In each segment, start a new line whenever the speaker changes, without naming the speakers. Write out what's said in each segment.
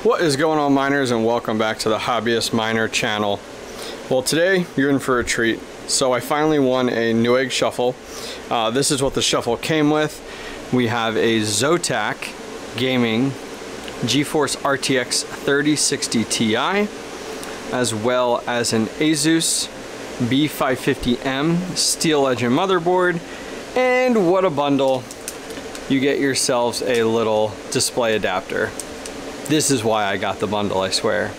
What is going on, miners, and welcome back to the Hobbyist Miner channel. Well, today you're in for a treat. So I finally won a Newegg shuffle. This is what the shuffle came with. We have a Zotac gaming Geforce RTX 3060 Ti, as well as an Asus B550M Steel Legend motherboard, and what a bundle. You get yourselves a little display adapter. This is why I got the bundle, I swear.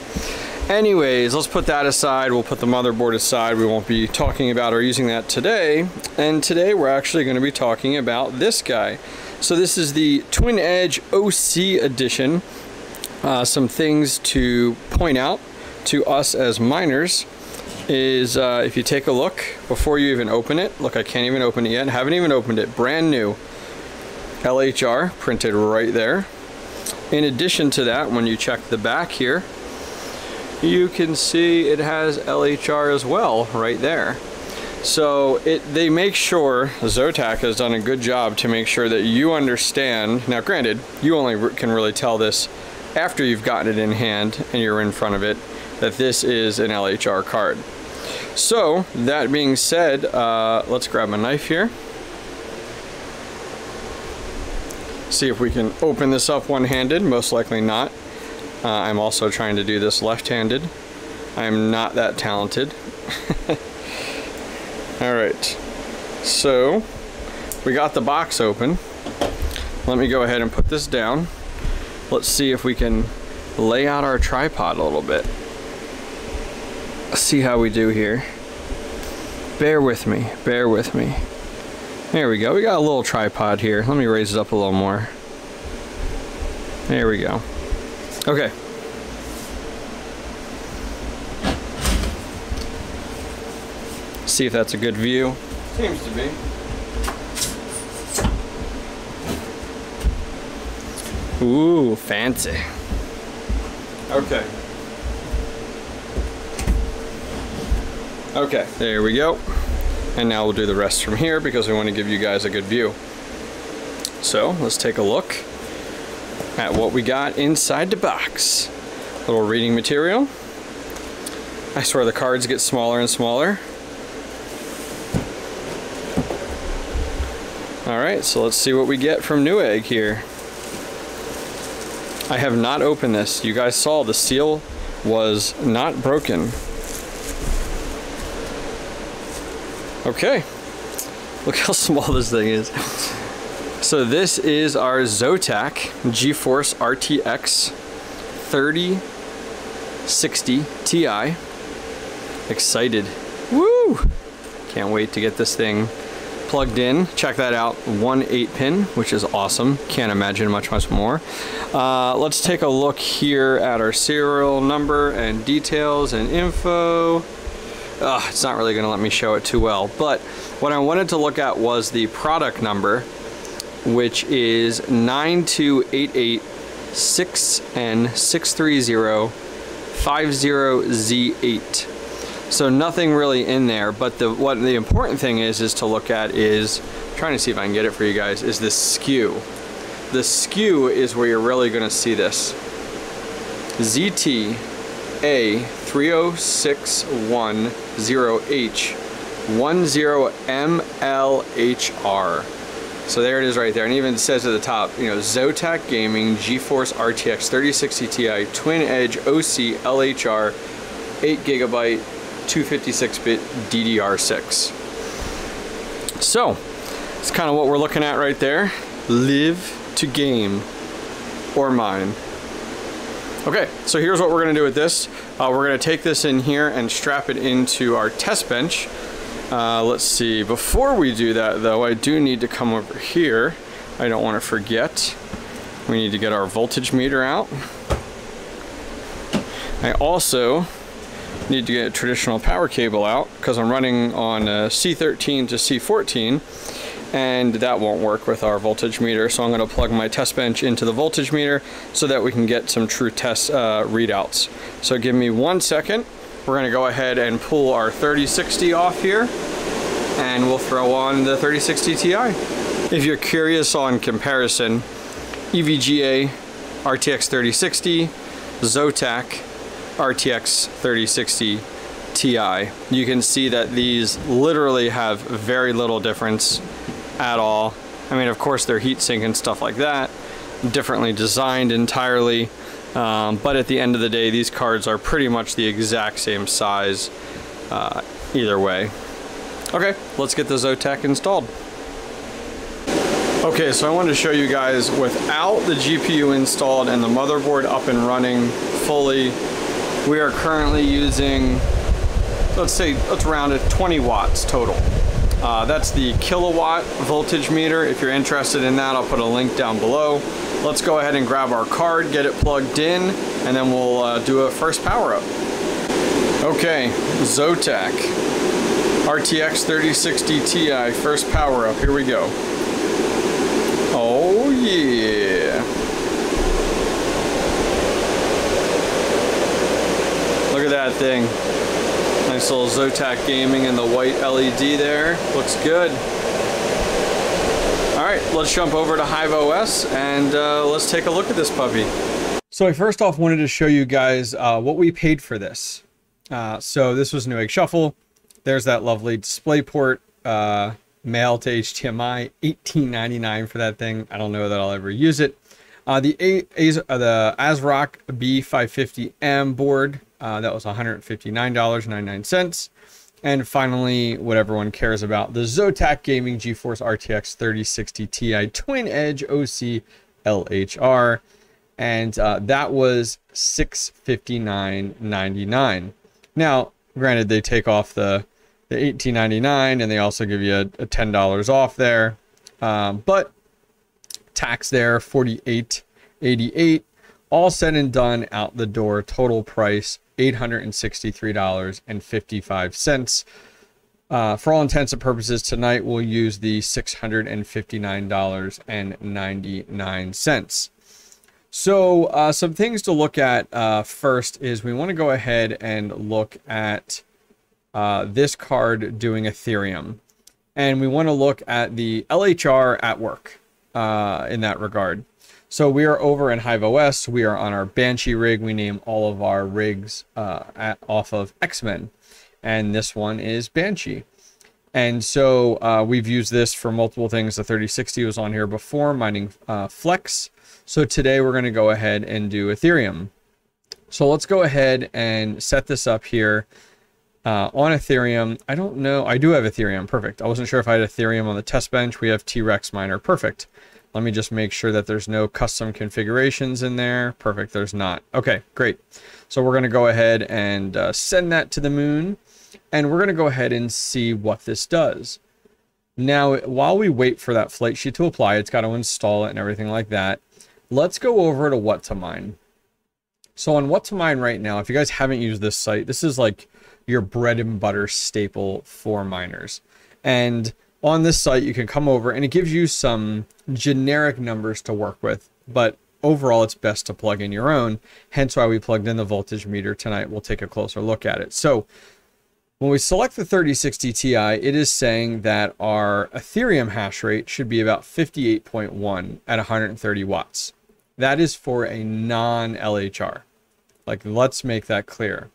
Anyways, let's put that aside. We'll put the motherboard aside. We won't be talking about or using that today. And today we're actually going to be talking about this guy. So this is the Twin Edge OC edition. Some things to point out to us as miners is if you take a look before you even open it. Look, I can't even open it yet. Haven't even opened it. Brand new. LHR printed right there. In addition to that, when you check the back here, you can see it has LHR as well right there. So they make sure, Zotac has done a good job to make sure that you understand. Now granted, you only can really tell this after you've gotten it in hand and you're in front of it, that this is an LHR card. So that being said, let's grab a knife here. See if we can open this up one-handed. Most likely not. I'm also trying to do this left-handed. I'm not that talented. Alright, so we got the box open. Let me go ahead and put this down. Let's see if we can lay out our tripod a little bit. See how we do here. Bear with me, bear with me. There we go, we got a little tripod here. Let me raise it up a little more. There we go. Okay. See if that's a good view. Seems to be. Ooh, fancy. Okay. Okay, there we go. And now we'll do the rest from here because we want to give you guys a good view. So let's take a look at what we got inside the box. Little reading material. I swear the cards get smaller and smaller. Alright, so let's see what we get from Newegg here. I have not opened this. You guys saw the seal was not broken. Okay, look how small this thing is. So this is our Zotac Geforce RTX 3060 Ti. Excited. Woo! Can't wait to get this thing plugged in. Check that out, 1/8 pin, which is awesome. Can't imagine much more. Let's take a look here at our serial number and details and info. It's not really going to let me show it too well, but what I wanted to look at was the product number, which is 92886N63050Z8. So nothing really in there, but what the important thing is to look at is, I'm trying to see if I can get it for you guys, is the SKU. The SKU is where you're really going to see this. ZTA306110HMLHR. So there it is right there, and even says at the top, you know, Zotac Gaming Geforce RTX 3060 Ti Twin Edge OC LHR 8GB 256-bit DDR6. So it's kind of what we're looking at right there. Live to game or mine. Okay, so here's what we're going to do with this. We're going to take this in here and strap it into our test bench. Let's see, before we do that though, I do need to come over here. I don't want to forget. We need to get our voltage meter out. I also need to get a traditional power cable out because I'm running on C13 to C14, and that won't work with our voltage meter. So I'm going to plug my test bench into the voltage meter so that we can get some true test readouts. So give me 1 second. We're going to go ahead and pull our 3060 off here, and we'll throw on the 3060 Ti. If you're curious on comparison, EVGA RTX 3060 Zotac RTX 3060 Ti. You can see that these literally have very little difference at all. I mean, of course, they're heatsink and stuff like that, differently designed entirely, but at the end of the day, these cards are pretty much the exact same size either way. Okay, let's get the Zotac installed. Okay, so I wanted to show you guys without the GPU installed and the motherboard up and running fully. We are currently using, let's round it 20 watts total. That's the kilowatt voltage meter. If you're interested in that, I'll put a link down below. Let's go ahead and grab our card, get it plugged in, and then we'll do a first power up. Okay, Zotac RTX 3060 Ti first power up. Here we go. Oh yeah. Look at that thing. Nice little Zotac gaming in the white LED there. Looks good. All right, let's jump over to HIVEOS and let's take a look at this puppy. So I first off wanted to show you guys what we paid for this. So this was Newegg Shuffle. There's that lovely DisplayPort, male to HDMI, $18.99 for that thing. I don't know that I'll ever use it. The ASRock B550M board, that was $159.99. And finally, what everyone cares about, the Zotac Gaming Geforce RTX 3060 Ti Twin Edge OC LHR. And that was $659.99. Now, granted, they take off the $18.99 and they also give you a $10 off there. But tax there, $48.88. All said and done, out the door, total price $863.55. For all intents and purposes, tonight we'll use the $659.99. So some things to look at first is we want to go ahead and look at this card doing Ethereum. And we want to look at the LHR at work in that regard. So we are over in HIVEOS. We are on our Banshee rig. We name all of our rigs off of X-Men. And this one is Banshee. And so we've used this for multiple things. The 3060 was on here before, mining Flex. So today we're going to go ahead and do Ethereum. So let's go ahead and set this up here on Ethereum. I don't know. I do have Ethereum. Perfect. I wasn't sure if I had Ethereum on the test bench. We have T-Rex miner. Perfect. Let me just make sure that there's no custom configurations in there. Perfect. There's not. Okay, great. So we're going to go ahead and send that to the moon. And we're going to go ahead and see what this does. Now, while we wait for that flight sheet to apply, it's got to install it and everything like that. Let's go over to what to mine. So on what to mine right now, if you guys haven't used this site, this is like your bread and butter staple for miners. And on this site, you can come over and it gives you some generic numbers to work with, but overall it's best to plug in your own. Hence why we plugged in the voltage meter tonight. We'll take a closer look at it. So when we select the 3060 Ti, it is saying that our Ethereum hash rate should be about 58.1 at 130 watts. That is for a non-LHR. Like, let's make that clear.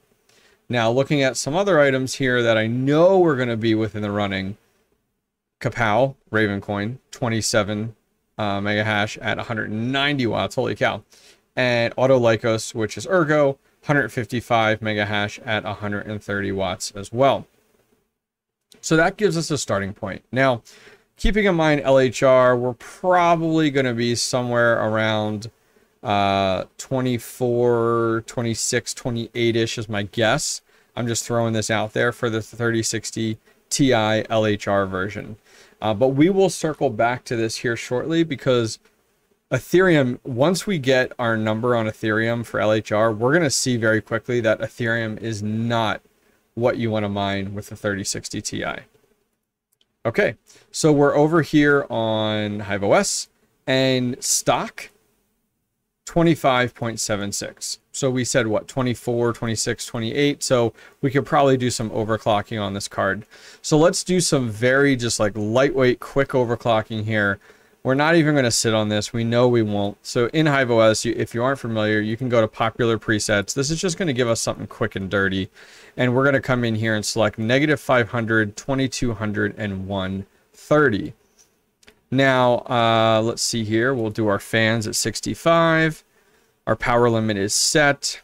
Now, looking at some other items here that I know we're going to be within the running. Kapow, Ravencoin, 27 mega hash at 190 watts. Holy cow. And Autolycos, which is Ergo, 155 mega hash at 130 watts as well. So that gives us a starting point. Now, keeping in mind LHR, we're probably going to be somewhere around 24, 26, 28-ish is my guess. I'm just throwing this out there for the 3060 Ti LHR version. But we will circle back to this here shortly because Ethereum, once we get our number on Ethereum for LHR, we're going to see very quickly that Ethereum is not what you want to mine with the 3060 Ti. Okay, so we're over here on HIVEOS and stock 25.76. So we said what, 24, 26, 28. So we could probably do some overclocking on this card. So let's do some very just like lightweight, quick overclocking here. We're not even going to sit on this. We know we won't. So in HIVEOS, if you aren't familiar, you can go to popular presets. This is just going to give us something quick and dirty. And we're going to come in here and select -500, 2200, and 130. Now, let's see here. We'll do our fans at 65. Our power limit is set.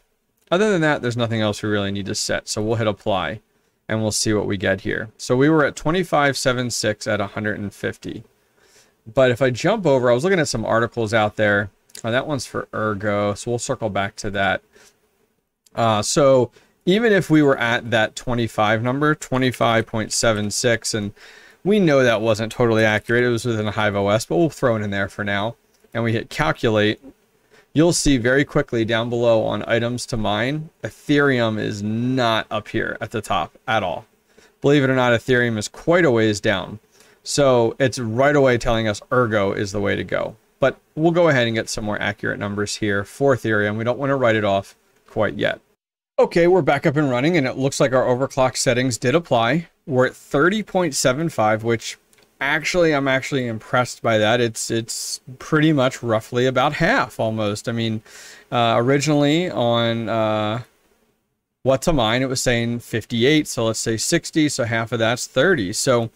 Other than that, there's nothing else we really need to set. So we'll hit apply and we'll see what we get here. So we were at 2576 at 150. But if I jump over, I was looking at some articles out there. That one's for Ergo, so we'll circle back to that. So even if we were at that 25 number, 25.76, and we know that wasn't totally accurate, it was within a HIVEOS, but we'll throw it in there for now. And we hit calculate. You'll see very quickly down below on items to mine, Ethereum is not up here at the top at all. Believe it or not, Ethereum is quite a ways down. So it's right away telling us Ergo is the way to go. But we'll go ahead and get some more accurate numbers here for Ethereum. We don't want to write it off quite yet. Okay, we're back up and running, and it looks like our overclock settings did apply. We're at 30.75, which actually, I'm actually impressed by that. It's pretty much roughly about half almost. I mean, originally on what to mine, it was saying 58, so let's say 60, so half of that's 30. So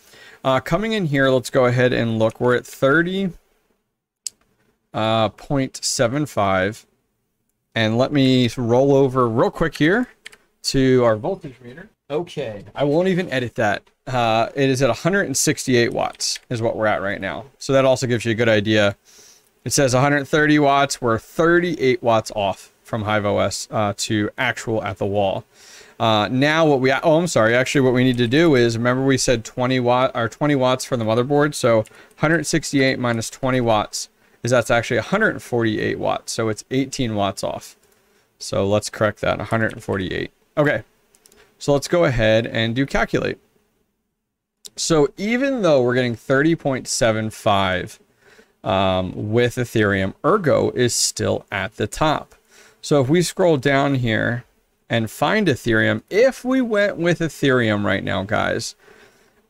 coming in here, let's go ahead and look. We're at 30.75, and let me roll over real quick here to our voltage meter. Okay, I won't even edit that. It is at 168 watts is what we're at right now. So that also gives you a good idea. It says 130 watts. We're 38 watts off from HIVEOS to actual at the wall. Now what we, I'm sorry, actually what we need to do is, remember we said 20 watts for the motherboard. So 168 minus 20 watts is that's actually 148 watts. So it's 18 watts off. So let's correct that, 148. Okay, so let's go ahead and do calculate. So even though we're getting 30.75 with Ethereum, Ergo is still at the top. So if we scroll down here and find Ethereum, if we went with Ethereum right now, guys,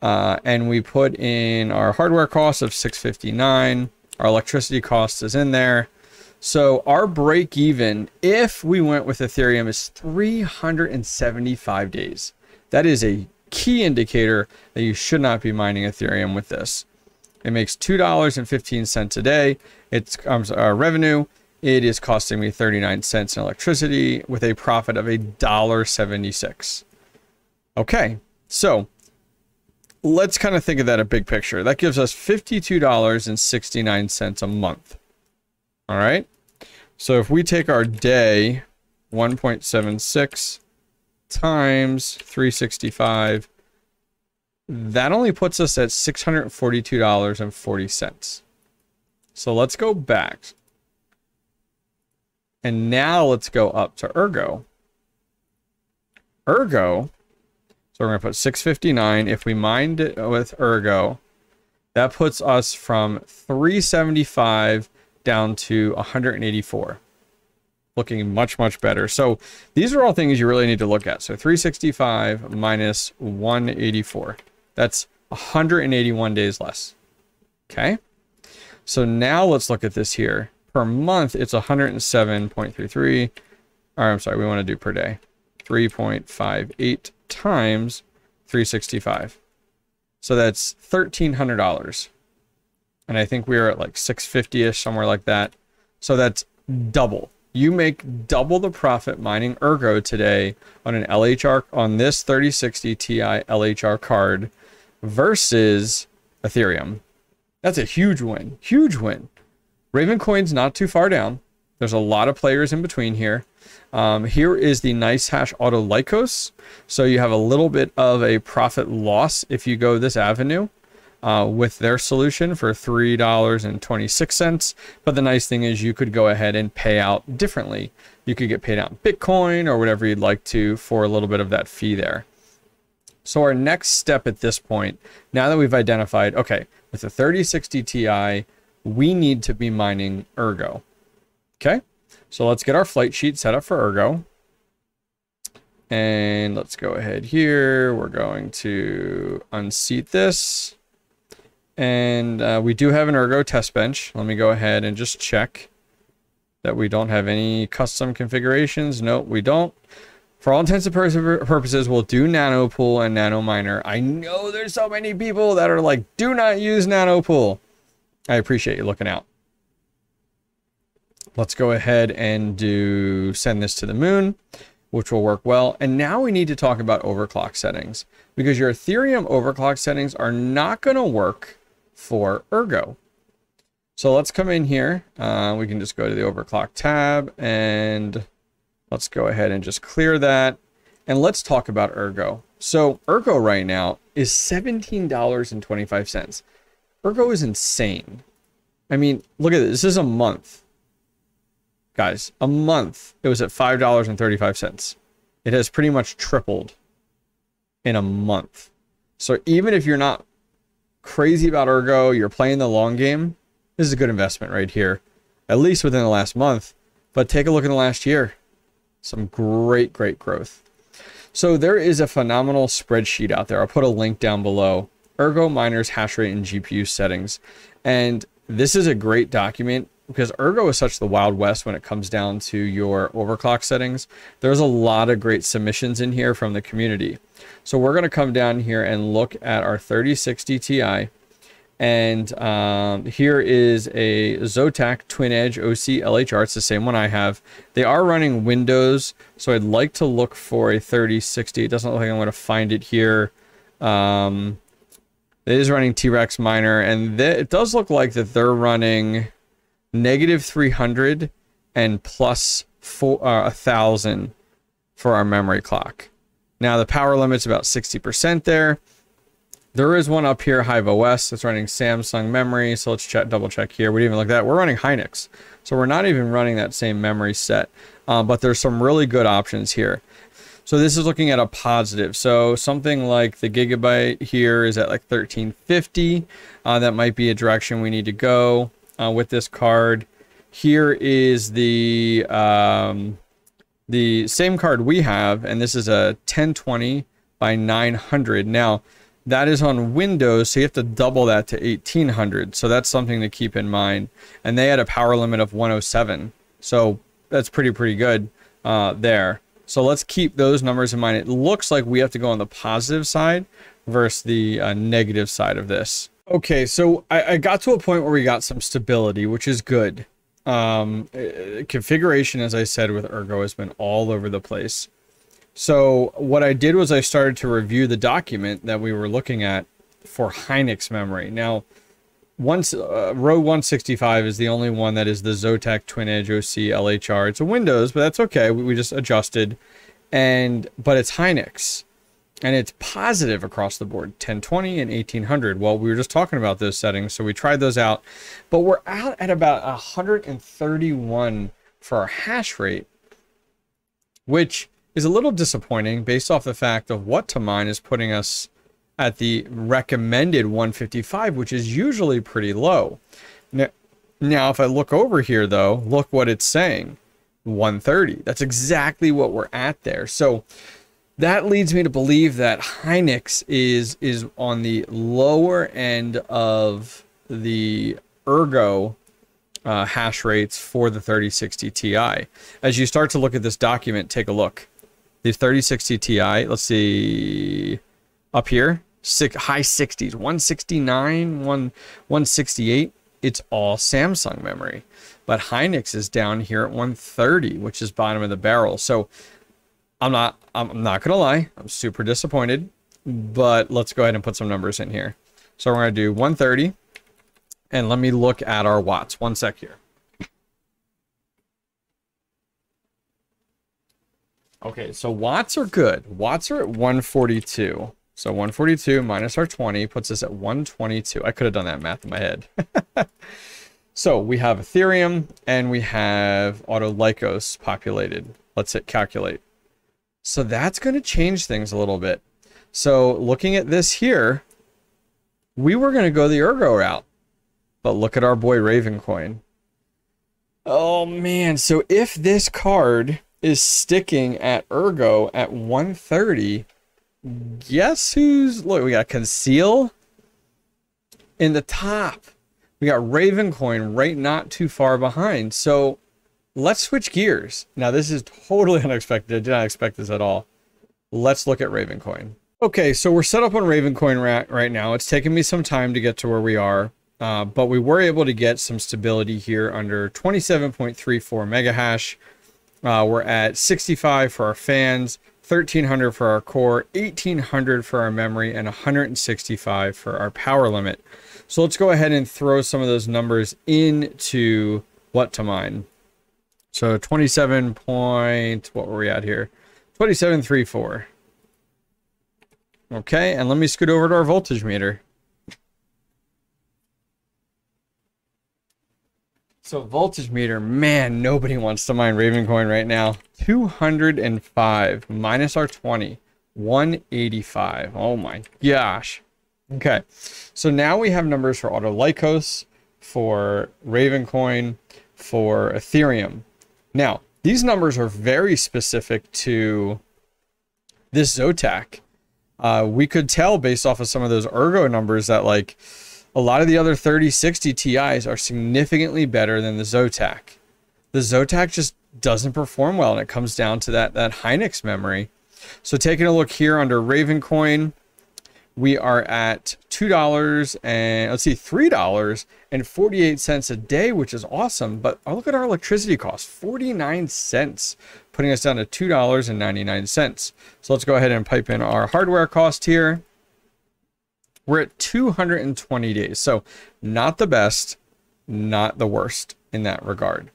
and we put in our hardware cost of $659, our electricity cost is in there. So our break even, if we went with Ethereum, is 375 days. That is a key indicator that you should not be mining Ethereum with this. It makes $2.15 a day. It's our revenue. It is costing me 39 cents in electricity with a profit of $1.76. Okay, so let's kind of think of that a big picture. That gives us $52.69 a month. All right. So if we take our day, 1.76 times 365, that only puts us at $642.40. So let's go back. And now let's go up to Ergo. Ergo, so we're going to put 659. If we mined it with Ergo, that puts us from 375 down to 184. Looking much, much better. So these are all things you really need to look at. So 365 minus 184. That's 181 days less. Okay. So now let's look at this here. Per month, it's 107.33. Or I'm sorry, we want to do per day. 3.58 times 365. So that's $1,300. And I think we are at like 650-ish, somewhere like that. So that's double. You make double the profit mining Ergo today on an LHR, on this 3060 Ti LHR card versus Ethereum. That's a huge win. Huge win. Ravencoin's not too far down. There's a lot of players in between here. Here is the Nice Hash Auto Lycos. So you have a little bit of a profit loss if you go this avenue with their solution for $3.26. But the nice thing is you could go ahead and pay out differently. You could get paid out in Bitcoin or whatever you'd like to for a little bit of that fee there. So our next step at this point, now that we've identified, okay, with the 3060 Ti, we need to be mining Ergo. Okay, so let's get our flight sheet set up for Ergo. And let's go ahead here. We're going to unseat this. And we do have an Ergo test bench. Let me go ahead and just check that we don't have any custom configurations. Nope, we don't. For all intents and purposes, we'll do Nanopool and Nanominer. I know there's so many people that are like, do not use Nanopool. I appreciate you looking out. Let's go ahead and send this to the moon, which will work well. And now we need to talk about overclock settings, because your Ethereum overclock settings are not going to work for Ergo. So let's come in here. We can just go to the overclock tab and let's go ahead and just clear that. And let's talk about Ergo. So Ergo right now is $17.25. Ergo is insane. I mean, look at this. This is a month. Guys, a month. It was at $5.35. It has pretty much tripled in a month. So even if you're not crazy about Ergo, you're playing the long game, this is a good investment right here, at least within the last month. But take a look in the last year. Some great growth. So there is a phenomenal spreadsheet out there. I'll put a link down below. Ergo miners, hash rate, and GPU settings. And this is a great document because Ergo is such the Wild West when it comes down to your overclock settings. There's a lot of great submissions in here from the community. So we're going to come down here and look at our 3060 Ti. And here is a Zotac Twin Edge OC LHR. It's the same one I have. They are running Windows, so I'd like to look for a 3060. It doesn't look like I'm going to find it here. It is running T-Rex miner, and it does look like that they're running -300 and plus 1,000 for our memory clock. Now the power limit's about 60% there. There is one up here, HIVEOS, that's running Samsung memory. So let's double check here. We didn't even look at that. We're running Hynix. So we're not even running that same memory set. But there's some really good options here. So this is looking at a positive. So something like the gigabyte here is at like 1350. That might be a direction we need to go with this card. Here is the same card we have, and this is a 1020 by 900. Now, that is on Windows, so you have to double that to 1800. So that's something to keep in mind. And they had a power limit of 107. So that's pretty good there. So let's keep those numbers in mind. It looks like we have to go on the positive side versus the negative side of this. Okay, so I got to a point where we got some stability, which is good. Configuration, as I said, with Ergo has been all over the place. So what I did was I started to review the document that we were looking at for Hynix memory. Now, row 165 is the only one that is the Zotac Twin Edge OC LHR. It's a Windows, but that's okay. We just adjusted, but it's Hynix, and it's positive across the board, 1020 and 1800. Well, we were just talking about those settings, so we tried those out, but we're out at about 131 for our hash rate, which is a little disappointing based off the fact of what to mine is putting us at the recommended 155, which is usually pretty low. Now, if I look over here, though, look what it's saying, 130. That's exactly what we're at there. So that leads me to believe that Hynix is on the lower end of the Ergo hash rates for the 3060 Ti. As you start to look at this document, take a look. The 3060 Ti, let's see, up here, high 60s, 169, 168. It's all Samsung memory. But Hynix is down here at 130, which is bottom of the barrel. So I'm not gonna lie, I'm super disappointed. But let's go ahead and put some numbers in here. So we're gonna do 130, and let me look at our watts. One sec here. Okay, so watts are good. Watts are at 142. So 142 minus our 20 puts us at 122. I could have done that math in my head. So we have Ethereum and we have Autolycos populated. Let's hit calculate. So that's going to change things a little bit. So looking at this here, we were going to go the Ergo route. But look at our boy Ravencoin. Oh man, so if this card is sticking at Ergo at 130, guess who's, look, we got Conceal, in the top, we got Ravencoin right not too far behind. So let's switch gears. Now, this is totally unexpected. I did not expect this at all. Let's look at Ravencoin. Okay, so we're set up on Ravencoin right now. It's taken me some time to get to where we are, but we were able to get some stability here under 27.34 mega hash. We're at 65 for our fans, 1300 for our core, 1800 for our memory, and 165 for our power limit. So let's go ahead and throw some of those numbers into what to mine. So 27 point, what were we at here? 2734. Okay, and let me scoot over to our voltage meter. So voltage meter, man, nobody wants to mine Ravencoin right now. 205 minus our 20, 185. Oh my gosh. Okay, so now we have numbers for Autolycos, for Ravencoin, for Ethereum. Now, these numbers are very specific to this Zotac. We could tell based off of some of those Ergo numbers that like a lot of the other 3060 Ti's are significantly better than the Zotac. The Zotac just doesn't perform well, and it comes down to that Hynix memory. So taking a look here under Ravencoin, we are at $2 and let's see, $3.48 a day, which is awesome. But look at our electricity cost, 49 cents, putting us down to $2.99. So let's go ahead and pipe in our hardware cost here. We're at 220 days. So not the best, not the worst in that regard.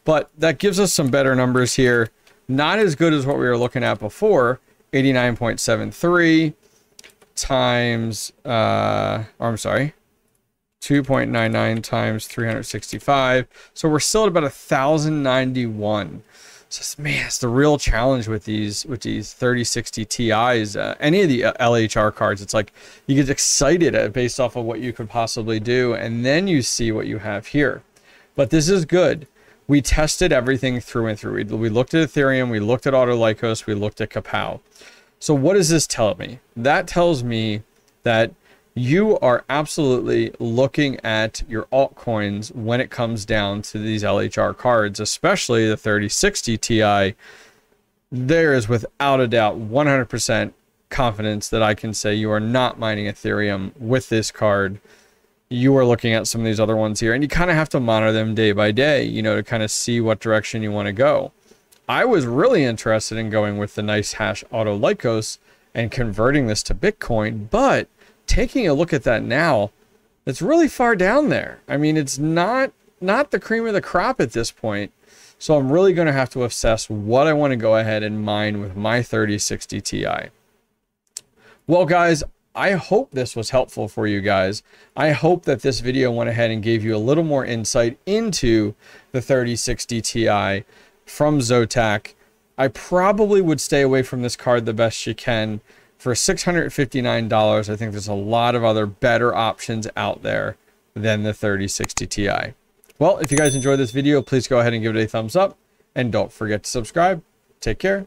But that gives us some better numbers here. Not as good as what we were looking at before, 89.73 times, I'm sorry, 2.99 times 365. So we're still at about 1,091. So man, it's the real challenge with these 3060 Ti's. Any of the LHR cards, it's like you get excited based off of what you could possibly do, and then you see what you have here. But this is good. We tested everything through and through. We looked at Ethereum, we looked at Autolycos, we looked at Kapow. So what does this tell me? That tells me that you are absolutely looking at your altcoins when it comes down to these LHR cards, especially the 3060 Ti. There is without a doubt 100% confidence that I can say you are not mining Ethereum with this card. You are looking at some of these other ones here, and you kind of have to monitor them day by day, you know, to kind of see what direction you want to go. I was really interested in going with the nice hash Autolycos and converting this to Bitcoin, but taking a look at that now, it's really far down there. I mean, it's not the cream of the crop at this point. So I'm really going to have to assess what I want to go ahead and mine with my 3060 Ti. Well, guys, I hope this was helpful for you guys. I hope that this video went ahead and gave you a little more insight into the 3060 Ti from Zotac. I probably would stay away from this card the best you can. For $659, I think there's a lot of other better options out there than the 3060 Ti. Well, if you guys enjoyed this video, please go ahead and give it a thumbs up, and don't forget to subscribe. Take care.